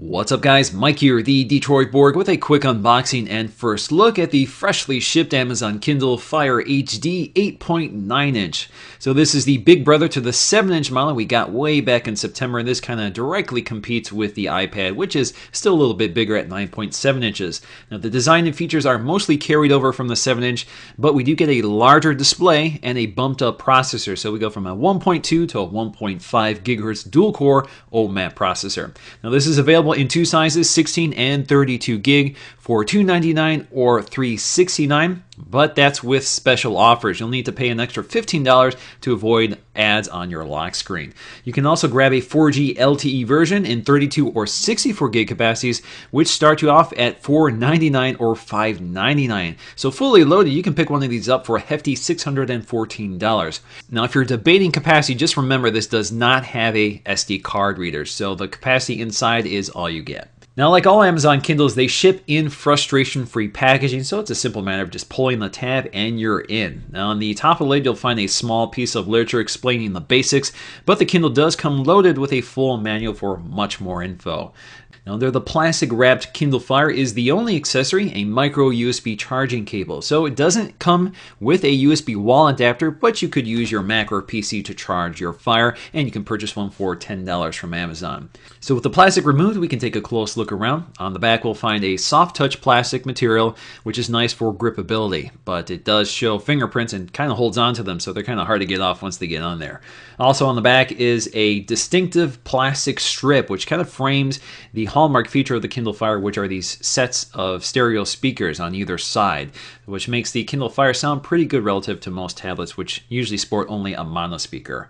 What's up guys, Mike here, the Detroit Borg, with a quick unboxing and first look at the freshly shipped Amazon Kindle Fire HD 8.9 inch. So this is the big brother to the 7-inch model we got way back in September, and this kind of directly competes with the iPad, which is still a little bit bigger at 9.7 inches. Now the design and features are mostly carried over from the 7-inch, but we do get a larger display and a bumped up processor. So we go from a 1.2 to a 1.5 gigahertz dual core OMAP processor. Now this is available in two sizes, 16 and 32 gig, for $299 or $369, but that's with special offers. You'll need to pay an extra $15 to avoid ads on your lock screen. You can also grab a 4G LTE version in 32 or 64 gig capacities, which start you off at $499 or $599. So fully loaded, you can pick one of these up for a hefty $614. Now, if you're debating capacity, just remember this does not have a SD card reader, so the capacity inside is all you get. Now, like all Amazon Kindles, they ship in frustration-free packaging, so it's a simple matter of just pulling the tab and you're in. Now, on the top of the lid, you'll find a small piece of literature explaining the basics, but the Kindle does come loaded with a full manual for much more info. Now, the plastic-wrapped Kindle Fire is the only accessory, a micro USB charging cable. So it doesn't come with a USB wall adapter, but you could use your Mac or PC to charge your Fire, and you can purchase one for $10 from Amazon. So with the plastic removed, we can take a close look around. On the back, we'll find a soft touch plastic material, which is nice for gripability, but it does show fingerprints and kind of holds on to them, so they're kind of hard to get off once they get on there. Also on the back is a distinctive plastic strip, which kind of frames the hallmark feature of the Kindle Fire, which are these sets of stereo speakers on either side, which makes the Kindle Fire sound pretty good relative to most tablets, which usually sport only a mono speaker.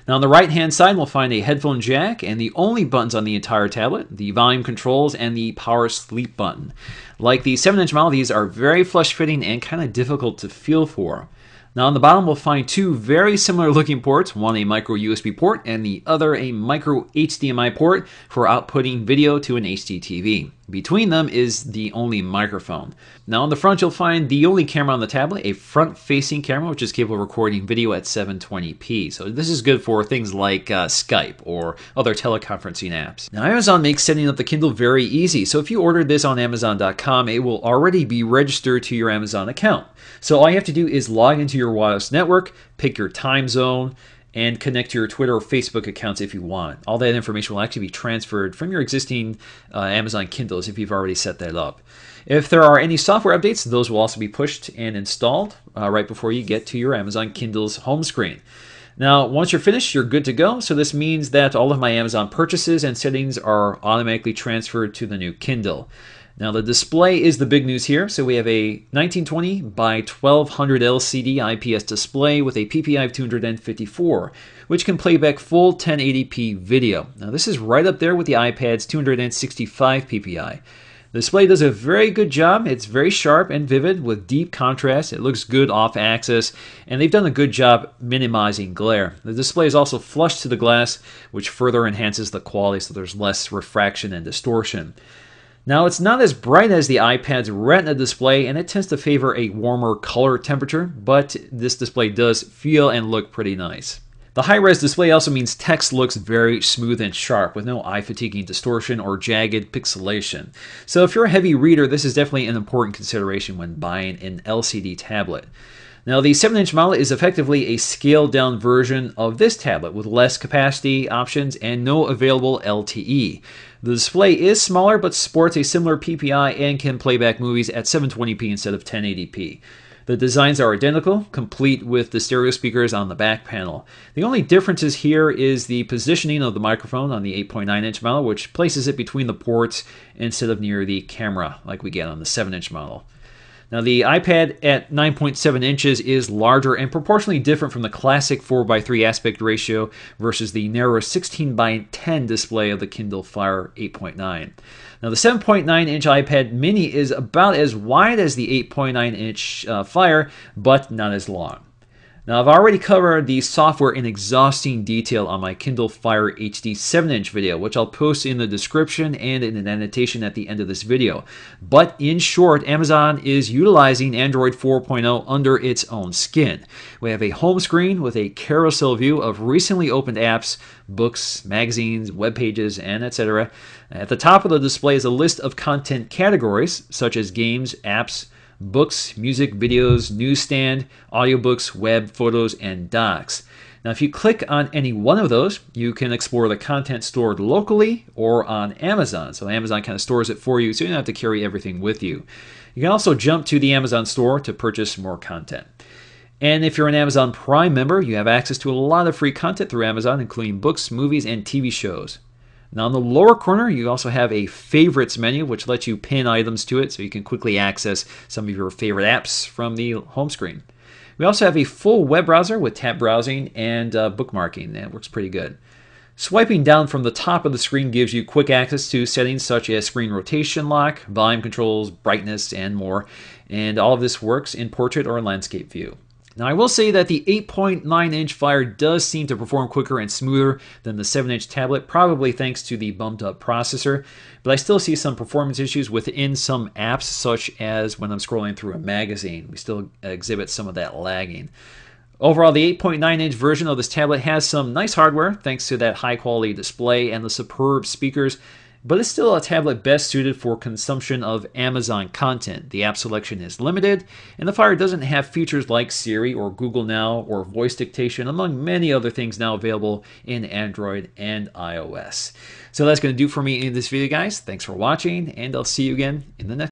Now on the right hand side, we'll find a headphone jack and the only buttons on the entire tablet, the volume controls and the power sleep button. Like the 7-inch model, these are very flush fitting and kind of difficult to feel for. Now on the bottom, we'll find two very similar looking ports, one a micro USB port and the other a micro HDMI port for outputting video to an HD TV. Between them is the only microphone. Now on the front, you'll find the only camera on the tablet, a front-facing camera which is capable of recording video at 720p. So this is good for things like Skype or other teleconferencing apps. Now Amazon makes setting up the Kindle very easy. So if you ordered this on Amazon.com, it will already be registered to your Amazon account. So all you have to do is log into your wireless network, pick your time zone, and connect to your Twitter or Facebook accounts if you want. All that information will actually be transferred from your existing Amazon Kindles if you've already set that up. If there are any software updates, those will also be pushed and installed right before you get to your Amazon Kindle's home screen. Now, once you're finished, you're good to go. So this means that all of my Amazon purchases and settings are automatically transferred to the new Kindle. Now the display is the big news here. So we have a 1920 by 1200 LCD IPS display with a PPI of 254, which can play back full 1080p video. Now this is right up there with the iPad's 265 PPI. The display does a very good job. It's very sharp and vivid with deep contrast. It looks good off axis, and they've done a good job minimizing glare. The display is also flush to the glass, which further enhances the quality so there's less refraction and distortion. Now, it's not as bright as the iPad's Retina display, and it tends to favor a warmer color temperature, but this display does feel and look pretty nice. The high-res display also means text looks very smooth and sharp with no eye-fatiguing distortion or jagged pixelation. So if you're a heavy reader, this is definitely an important consideration when buying an LCD tablet. Now, the 7-inch model is effectively a scaled-down version of this tablet with less capacity options and no available LTE. The display is smaller but sports a similar PPI and can play back movies at 720p instead of 1080p. The designs are identical, complete with the stereo speakers on the back panel. The only differences here is the positioning of the microphone on the 8.9-inch model, which places it between the ports instead of near the camera like we get on the 7-inch model. Now the iPad at 9.7 inches is larger and proportionally different from the classic 4:3 aspect ratio versus the narrower 16:10 display of the Kindle Fire 8.9. Now the 7.9-inch iPad mini is about as wide as the 8.9-inch Fire, but not as long. Now, I've already covered the software in exhausting detail on my Kindle Fire HD 7-inch video, which I'll post in the description and in an annotation at the end of this video. But in short, Amazon is utilizing Android 4.0 under its own skin. We have a home screen with a carousel view of recently opened apps, books, magazines, web pages, and etc. At the top of the display is a list of content categories, such as games, apps, books, music, videos, newsstand, audiobooks, web, photos, and docs. Now, if you click on any one of those, you can explore the content stored locally or on Amazon. So Amazon kind of stores it for you, so you don't have to carry everything with you. You can also jump to the Amazon store to purchase more content. And if you're an Amazon Prime member, you have access to a lot of free content through Amazon, including books, movies, and TV shows. Now, in the lower corner, you also have a favorites menu, which lets you pin items to it so you can quickly access some of your favorite apps from the home screen. We also have a full web browser with tab browsing and bookmarking. That works pretty good. Swiping down from the top of the screen gives you quick access to settings such as screen rotation lock, volume controls, brightness, and more. And all of this works in portrait or landscape view. Now, I will say that the 8.9-inch Fire does seem to perform quicker and smoother than the 7-inch tablet, probably thanks to the bumped-up processor, but I still see some performance issues within some apps, such as when I'm scrolling through a magazine. We still exhibit some of that lagging. Overall, the 8.9-inch version of this tablet has some nice hardware, thanks to that high-quality display and the superb speakers, but it's still a tablet best suited for consumption of Amazon content. The app selection is limited, and the Fire doesn't have features like Siri or Google Now or voice dictation, among many other things now available in Android and iOS. So that's going to do for me in this video, guys. Thanks for watching, and I'll see you again in the next